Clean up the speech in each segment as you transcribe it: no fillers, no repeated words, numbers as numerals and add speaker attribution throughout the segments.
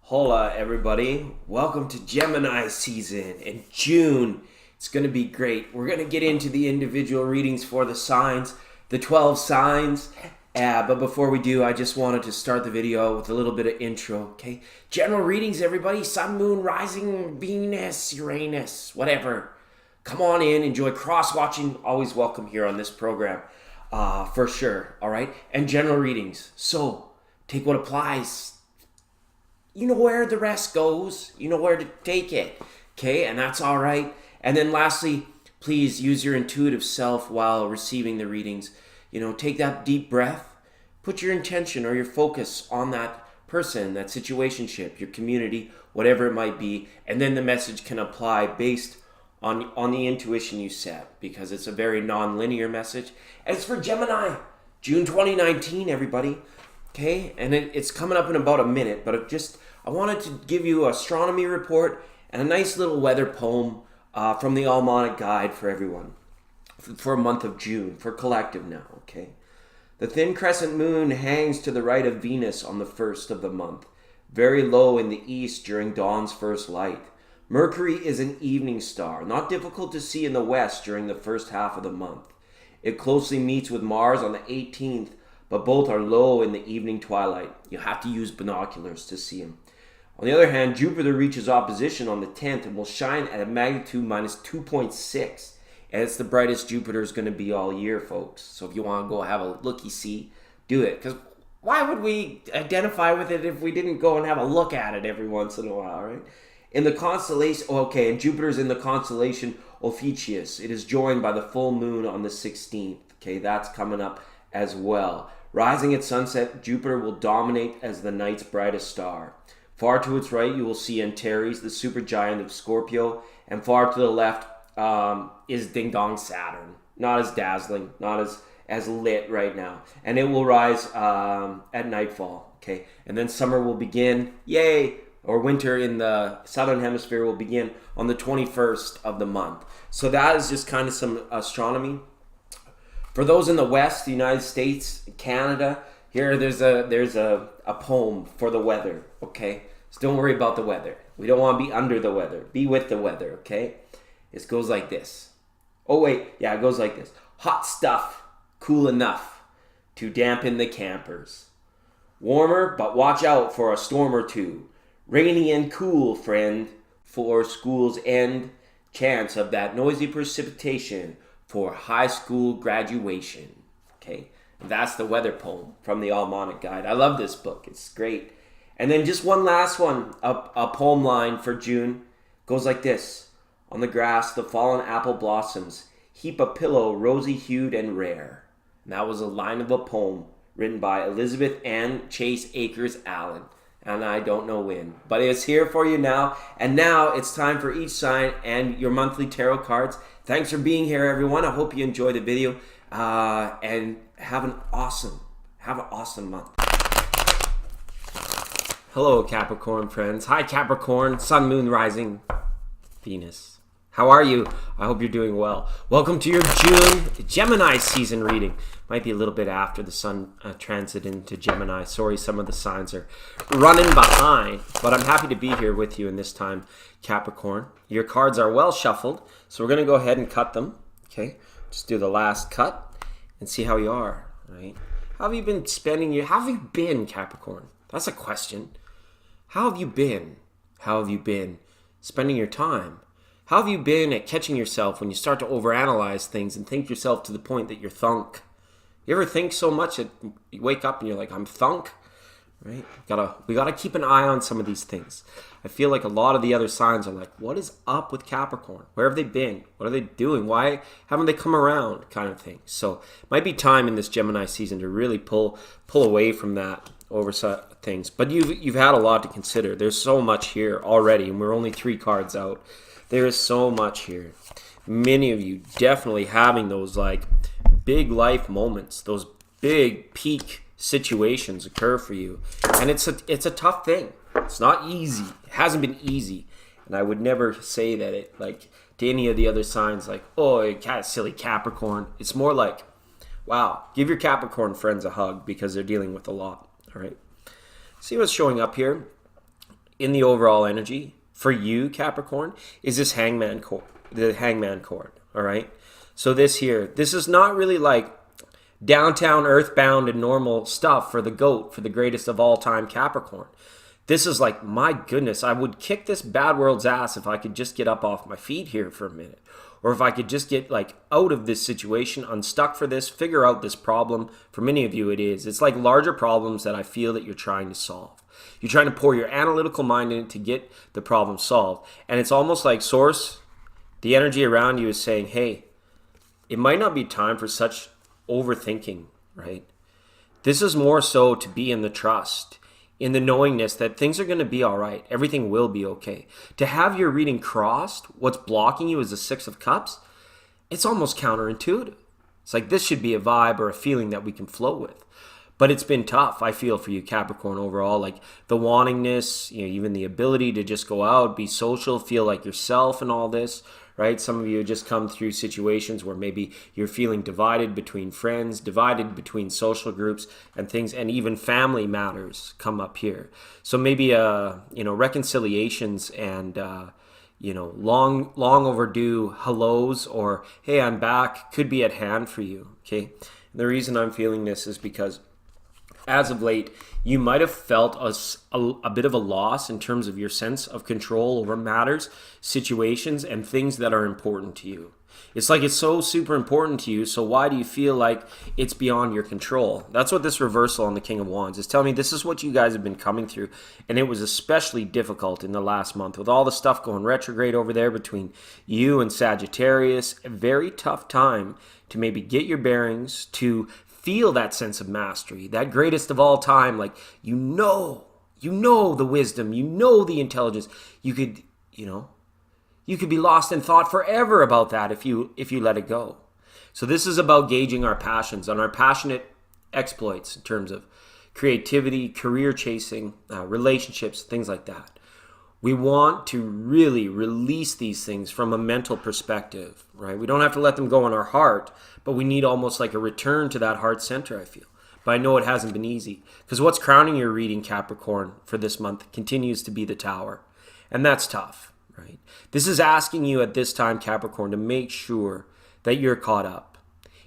Speaker 1: Hola everybody, welcome to Gemini season in June. It's going to be great. We're going to get into the individual readings for the signs, the 12 signs. But before we do, I just wanted to start the video with a little bit of intro, okay? General readings, everybody. Sun, moon, rising, Venus, Uranus, whatever. Come on in, enjoy cross-watching. Always welcome here on this program, for sure, all right? And general readings. So, take what applies. You know where the rest goes. You know where to take it. Okay, and that's all right. And then lastly, please use your intuitive self while receiving the readings. Take that deep breath. Put your intention or your focus on that person, that situationship, your community, whatever it might be. And then the message can apply based on the intuition you set, because it's a very non-linear message. And it's for Gemini, June 2019, everybody. Okay, and it's coming up in about a minute, but I wanted to give you an astronomy report and a nice little weather poem from the Almanac Guide for everyone for a month of June, for collective now, okay? The thin crescent moon hangs to the right of Venus on the first of the month, very low in the east during dawn's first light. Mercury is an evening star, not difficult to see in the west during the first half of the month. It closely meets with Mars on the 18th, but both are low in the evening twilight. You have to use binoculars to see them. On the other hand, Jupiter reaches opposition on the 10th and will shine at a magnitude minus 2.6. And it's the brightest Jupiter is going to be all year, folks. So if you want to go have a looky-see, do it. Because why would we identify with it if we didn't go and have a look at it every once in a while, right? In the constellation, and Jupiter's in the constellation Ophiuchus. It is joined by the full moon on the 16th. Okay, that's coming up as well. Rising at sunset, Jupiter will dominate as the night's brightest star. Far to its right, you will see Antares, the supergiant of Scorpio, and far to the left is Ding Dong Saturn. Not as dazzling, not as lit right now. And it will rise at nightfall, okay? And then summer will begin, yay! Or winter in the southern hemisphere will begin on the 21st of the month. So that is just kind of some astronomy. For those in the West, the United States, Canada, there's a poem for the weather, okay? So don't worry about the weather. We don't want to be under the weather. Be with the weather, okay? It goes like this. It goes like this. Hot stuff, cool enough to dampen the campers. Warmer, but watch out for a storm or two. Rainy and cool, friend, for school's end. Chance of that noisy precipitation for high school graduation. Okay, that's the weather poem from the Almanac Guide. I love this book. It's great. And then just one last one, a poem line for June. Goes like this. On the grass, the fallen apple blossoms, heap a pillow rosy-hued and rare. And that was a line of a poem written by Elizabeth Ann Chase Akers Allen. And I don't know when, but it's here for you now. And now it's time for each sign and your monthly tarot cards. Thanks for being here, everyone. I hope you enjoy the video and have an awesome month. Hello, Capricorn friends. Hi, Capricorn. Sun, moon, rising, Venus. How are you? I hope you're doing well. Welcome to your June Gemini season reading. Might be a little bit after the sun transit into Gemini. Sorry, some of the signs are running behind, but I'm happy to be here with you in this time, Capricorn. Your cards are well shuffled, so we're going to go ahead and cut them. Okay, just do the last cut and see how you are. Right? How have you been, Capricorn? That's a question. How have you been? How have you been spending your time? How have you been at catching yourself when you start to overanalyze things and think yourself to the point that you're thunk? You ever think so much that you wake up and you're like, I'm thunk? Right? We gotta keep an eye on some of these things. I feel like a lot of the other signs are like, what is up with Capricorn? Where have they been? What are they doing? Why haven't they come around? Kind of thing. So it might be time in this Gemini season to really pull away from that over things. But you've had a lot to consider. There's so much here already, and we're only 3 cards out. There is so much here. Many of you definitely having those like big life moments, those big peak situations occur for you. And it's a tough thing. It's not easy. It hasn't been easy. And I would never say that it like to any of the other signs like, oh, silly Capricorn. It's more like, wow, give your Capricorn friends a hug because they're dealing with a lot. All right. See what's showing up here. in the overall energy for you, Capricorn, is this hangman cord, the hangman cord, all right? So this is not really like downtown earthbound and normal stuff for the goat, for the greatest of all time Capricorn. This is like, my goodness, I would kick this bad world's ass if I could just get up off my feet here for a minute. Or if I could just get like out of this situation, unstuck for this, figure out this problem. For many of you it is. It's like larger problems that I feel that you're trying to solve. You're trying to pour your analytical mind in it to get the problem solved. And it's almost like Source, the energy around you is saying, hey, it might not be time for such overthinking, right? This is more so to be in the trust, in the knowingness that things are going to be all right. Everything will be okay. To have your reading crossed, what's blocking you is the Six of Cups. It's almost counterintuitive. It's like this should be a vibe or a feeling that we can flow with. But it's been tough, I feel, for you, Capricorn, overall. Like the wantingness, even the ability to just go out, be social, feel like yourself and all this, right? Some of you just come through situations where maybe you're feeling divided between friends, divided between social groups and things, and even family matters come up here. So maybe, reconciliations and, long overdue hellos or, hey, I'm back, could be at hand for you, okay? And the reason I'm feeling this is because as of late, you might have felt a bit of a loss in terms of your sense of control over matters, situations, and things that are important to you. It's like it's so super important to you, so why do you feel like it's beyond your control? That's what this reversal on the King of Wands is telling me. This is what you guys have been coming through, and it was especially difficult in the last month with all the stuff going retrograde over there between you and Sagittarius. A very tough time to maybe get your bearings, to feel that sense of mastery, that greatest of all time, like you know the wisdom, the intelligence. You could be lost in thought forever about that if you let it go. So this is about gauging our passions and our passionate exploits in terms of creativity, career chasing, relationships, things like that. We want to really release these things from a mental perspective, right? We don't have to let them go in our heart, but we need almost like a return to that heart center, I feel. But I know it hasn't been easy because what's crowning your reading, Capricorn, for this month continues to be the Tower. And that's tough, right? This is asking you at this time, Capricorn, to make sure that you're caught up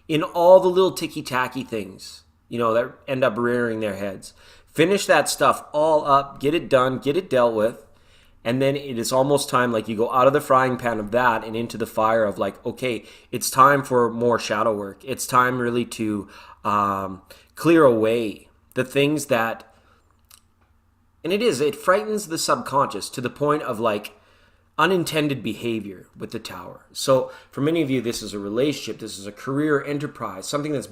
Speaker 1: in all the little ticky-tacky things, that end up rearing their heads. Finish that stuff all up, get it done, get it dealt with. And then it is almost time, like you go out of the frying pan of that and into the fire of like, okay, it's time for more shadow work. It's time really to clear away the things that, and it frightens the subconscious to the point of like unintended behavior with the Tower. So for many of you, this is a relationship, this is a career enterprise, something that's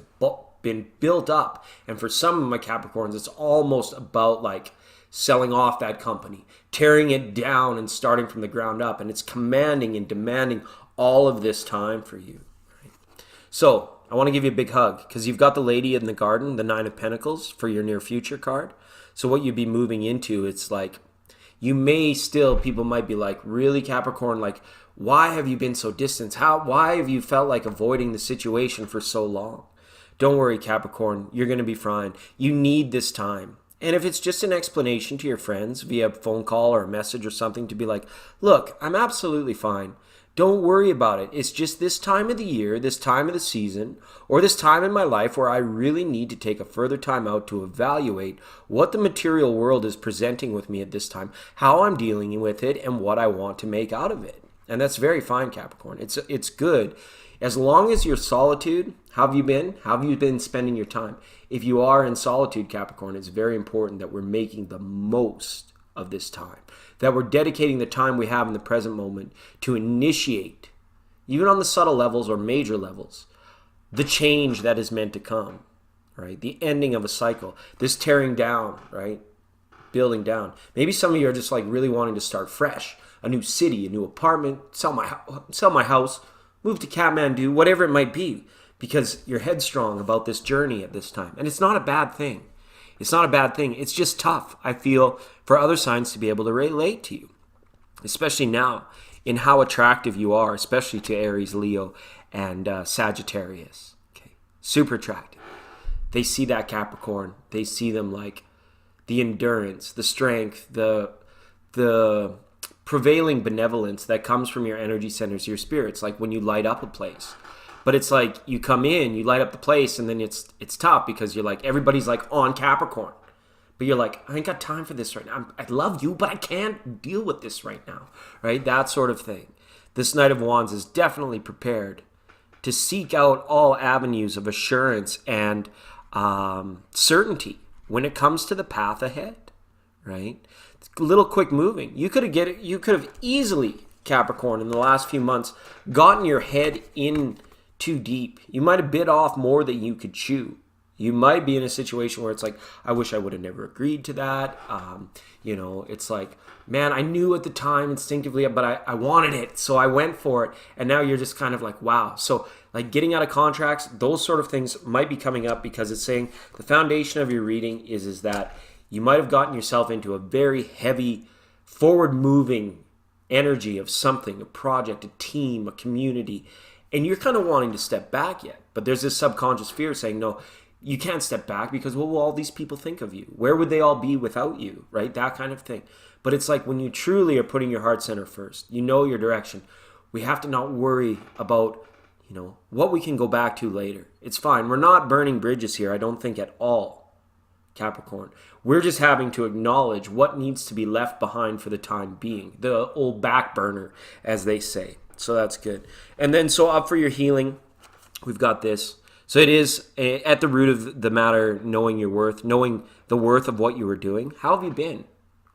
Speaker 1: been built up. And for some of my Capricorns, it's almost about like selling off that company, tearing it down and starting from the ground up. And it's commanding and demanding all of this time for you. Right? So I want to give you a big hug because you've got the Lady in the Garden, the Nine of Pentacles for your near future card. So what you'd be moving into, it's like, people might be like, really, Capricorn, like, why have you been so distant? Why have you felt like avoiding the situation for so long? Don't worry, Capricorn, you're going to be fine. You need this time. And if it's just an explanation to your friends via phone call or a message or something to be like, look, I'm absolutely fine. Don't worry about it. It's just this time of the year, this time of the season, or this time in my life where I really need to take a further time out to evaluate what the material world is presenting with me at this time, how I'm dealing with it, and what I want to make out of it. And that's very fine, Capricorn. It's good. As long as you're solitude, how have you been? How have you been spending your time? If you are in solitude, Capricorn, it's very important that we're making the most of this time, that we're dedicating the time we have in the present moment to initiate, even on the subtle levels or major levels, the change that is meant to come, right? The ending of a cycle, this tearing down, right? Building down. Maybe some of you are just like really wanting to start fresh, a new city, a new apartment, sell my house, move to Kathmandu, whatever it might be, because you're headstrong about this journey at this time. And it's not a bad thing. It's not a bad thing. It's just tough, I feel, for other signs to be able to relate to you, especially now in how attractive you are, especially to Aries, Leo, and Sagittarius. Okay, super attractive. They see that, Capricorn. They see them like the endurance, the strength, the the prevailing benevolence that comes from your energy centers, your spirits, like when you light up a place. But it's like you come in, you light up the place, and then it's tough because you're like, everybody's like on Capricorn. But you're like, I ain't got time for this right now. I love you, but I can't deal with this right now, right? That sort of thing. This Knight of Wands is definitely prepared to seek out all avenues of assurance and certainty when it comes to the path ahead, right? It's a little quick moving. You could have easily, Capricorn, in the last few months, gotten your head in too deep. You might have bit off more than you could chew. You might be in a situation where it's like, I wish I would have never agreed to that. It's like, man, I knew at the time instinctively, but I wanted it, so I went for it. And now you're just kind of like, wow. So like getting out of contracts, those sort of things might be coming up because it's saying the foundation of your reading is that you might have gotten yourself into a very heavy, forward-moving energy of something, a project, a team, a community, and you're kind of wanting to step back yet. But there's this subconscious fear saying, no, you can't step back because what will all these people think of you? Where would they all be without you, right? That kind of thing. But it's like when you truly are putting your heart center first, you know your direction. We have to not worry about, what we can go back to later. It's fine. We're not burning bridges here, I don't think at all, Capricorn. We're just having to acknowledge what needs to be left behind for the time being. The old back burner, as they say. So that's good. And then so up for your healing, we've got this. So it is at the root of the matter, knowing your worth, knowing the worth of what you were doing. How have you been,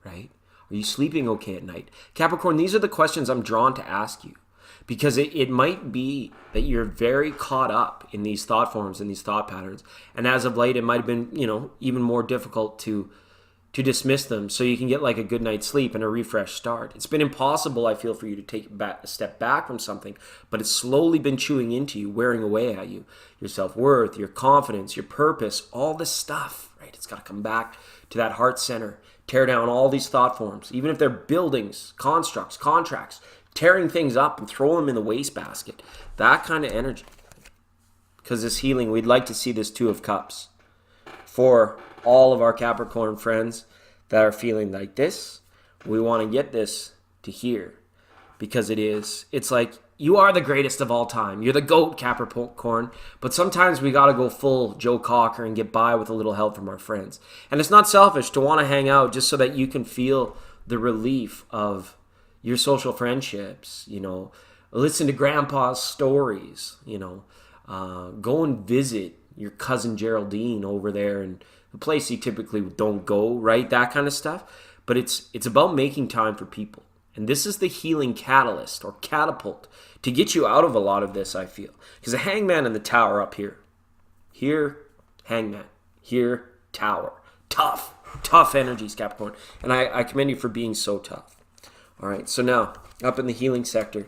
Speaker 1: right? Are you sleeping okay at night? Capricorn, these are the questions I'm drawn to ask you because it might be that you're very caught up in these thought forms and these thought patterns. And as of late, it might have been, even more difficult to dismiss them so you can get like a good night's sleep and a refresh start. It's been impossible, I feel, for you to take a step back from something, but it's slowly been chewing into you, wearing away at you. Your self-worth, your confidence, your purpose, all this stuff, right? It's got to come back to that heart center, tear down all these thought forms, even if they're buildings, constructs, contracts, tearing things up and throw them in the wastebasket. That kind of energy. Because this healing, we'd like to see this Two of Cups for all of our Capricorn friends that are feeling like this. We want to get this to here because it's like you are the greatest of all time. You're the GOAT, Capricorn, but sometimes we got to go full Joe Cocker and get by with a little help from our friends. And it's not selfish to want to hang out just so that you can feel the relief of your social friendships, listen to grandpa's stories, go and visit your cousin Geraldine over there and the place you typically don't go, right? That kind of stuff. But it's about making time for people. And this is the healing catalyst or catapult to get you out of a lot of this, I feel. Because the Hangman and the Tower up here. Here, Hangman. Here, Tower. Tough energies, Capricorn. And I commend you for being so tough. All right, so now, up in the healing sector,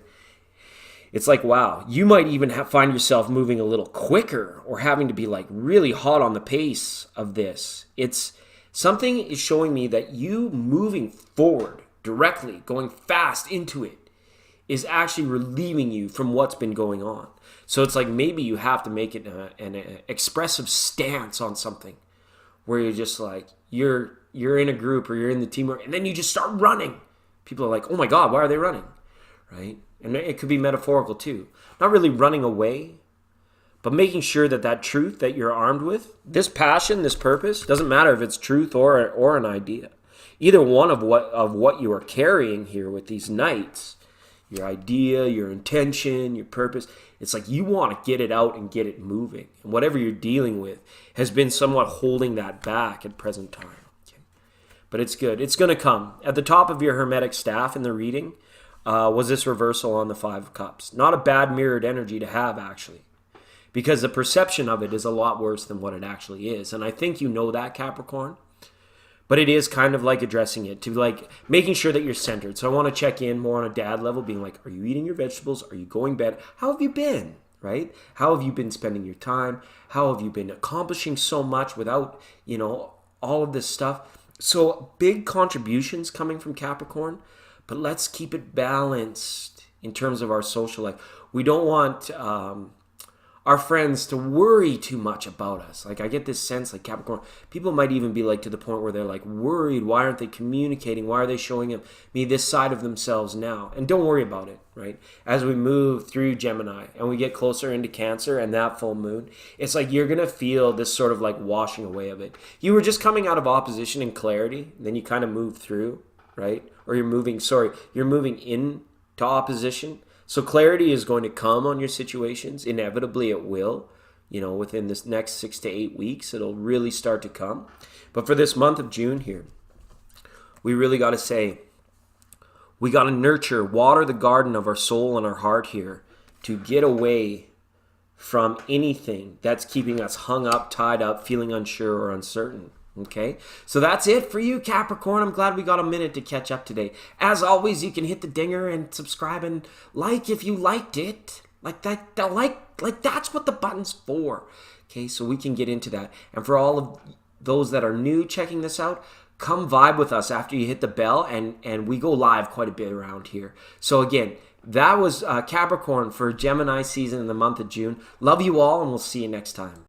Speaker 1: it's like, wow, you might even find yourself moving a little quicker or having to be like really hot on the pace of this. It's something is showing me that you moving forward directly, going fast into it, is actually relieving you from what's been going on. So it's like maybe you have to make it an expressive stance on something where you're just like, you're in a group or you're in the teamwork and then you just start running. People are like, oh my God, why are they running? Right? And it could be metaphorical too. Not really running away, but making sure that truth that you're armed with, this passion, this purpose, doesn't matter if it's truth or an idea. Either one of what you are carrying here with these knights, your idea, your intention, your purpose, it's like you want to get it out and get it moving. And whatever you're dealing with has been somewhat holding that back at present time. Okay? But it's good. It's going to come. At the top of your Hermetic staff in the reading, was this reversal on the Five of Cups. Not a bad mirrored energy to have, actually, because the perception of it is a lot worse than what it actually is. And I think you know that, Capricorn, but it is kind of like addressing it, to like making sure that you're centered. So I want to check in more on a dad level, being like, are you eating your vegetables? Are you going to bed? How have you been, right? How have you been spending your time? How have you been accomplishing so much without, all of this stuff? So big contributions coming from Capricorn, but let's keep it balanced in terms of our social life. We don't want our friends to worry too much about us. Like I get this sense like Capricorn, people might even be like to the point where they're like worried. Why aren't they communicating? Why are they showing me this side of themselves now? And don't worry about it, right? As we move through Gemini and we get closer into Cancer and that full moon, it's like you're going to feel this sort of like washing away of it. You were just coming out of opposition and clarity, then you kind of move through, right? Or you're moving in to opposition. So clarity is going to come on your situations. Inevitably it will. Within this next 6 to 8 weeks, it'll really start to come. But for this month of June here, we really got to say, we got to water the garden of our soul and our heart here to get away from anything that's keeping us hung up, tied up, feeling unsure or uncertain. Okay, so that's it for you, Capricorn. I'm glad we got a minute to catch up today. As always, you can hit the dinger and subscribe and like if you liked it. Like that's what the button's for. Okay, so we can get into that. And for all of those that are new checking this out, come vibe with us after you hit the bell, and we go live quite a bit around here. So again, that was Capricorn for Gemini season in the month of June. Love you all, and we'll see you next time.